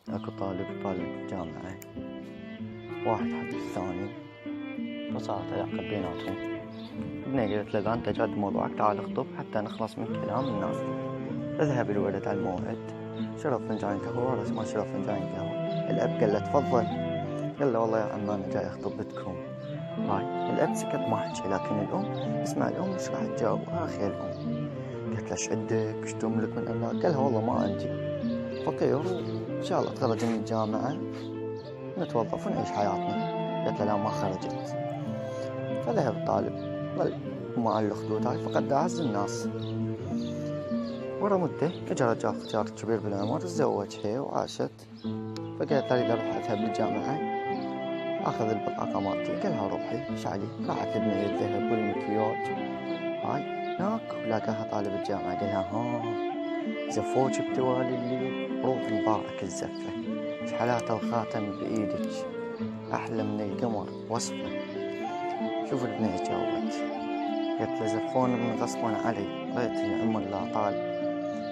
اكو طالب بالجامعة، واحد حب الثاني، فصارت علاقة بيناتهم. البنية قالت له إذا أنت جاد موضوعك تعال اخطب حتى نخلص من كلام الناس. فذهب الولد على الموعد، شرب فنجان قهوة، ورث ما شرب فنجان قهوة. الأب قال له تفضل، قال له والله يا عم أنا جاي أخطب بنتكم. هاي الأب سكت ما حكي، لكن الأم اسمع الأم ايش راح تجاوب. أخي الأم قالت له ايش عندك؟ ايش تملك من أملاك؟ قالها والله ما عندي، فقير وإن شاء الله تخرج من الجامعة نتوظف ونعيش حياتنا. قالت له لا ما خرجت. فذهب الطالب ظل مع الأخدود هاي فقد أعز الناس. ورا مدة اجى رجال كبير بالعمر تزوجها وعاشت. فقالت له أريد أروح أذهب للجامعة أخذ البطاقة مالتي. قالها روحي ايش علي؟ راحت لبنية الذهب والمكياج هاي هناك ولاقاها طالب الجامعة. قالها ها زفوج بتوالي الليل روح مبارك الزفة، شحلاته الخاتم بإيدك أحلى من القمر وصفه. شوف البنية جاوبت، قالت له زفون من غصبا علي، بيت العمر لا طال،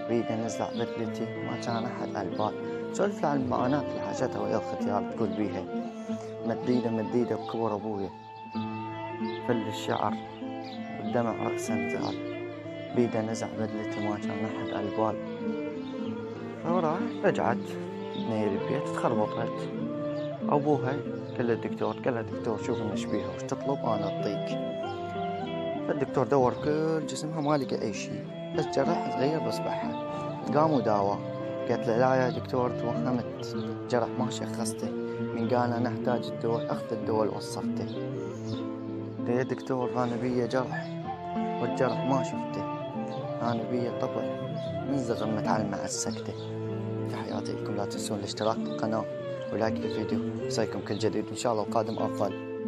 بيده نزع بدلتي ما كان أحد على البال. سولف عن المعاناة اللي حاجتها ويا الختيار تقول بيها مديدة بكبر أبويا، فل الشعر والدمع رأسا زال، بيده نزع بدلتي ما كان أحد على البال. فوراح رجعت بنية البيت تخربطت. أبوها قال له الدكتور شوف إن بيها وش تطلب أنا أعطيك. فالدكتور دور كل جسمها ما لقى أي شيء، بس جرح صغير بإصبعها. قام وداوى. قالت له لا يا دكتور توهمت، جرح ما شخصته، من قال أنا أحتاج الدواء أخذ الدواء اللي وصفته. يا دكتور أنا بيا جرح والجرح ما شفته، أنا بيا طبع من صغر متعلم على السكتة. تحياتي لكم، لا تنسون الاشتراك بالقناة ولايك للفيديو، وصيكم كل جديد إن شاء الله القادم أفضل.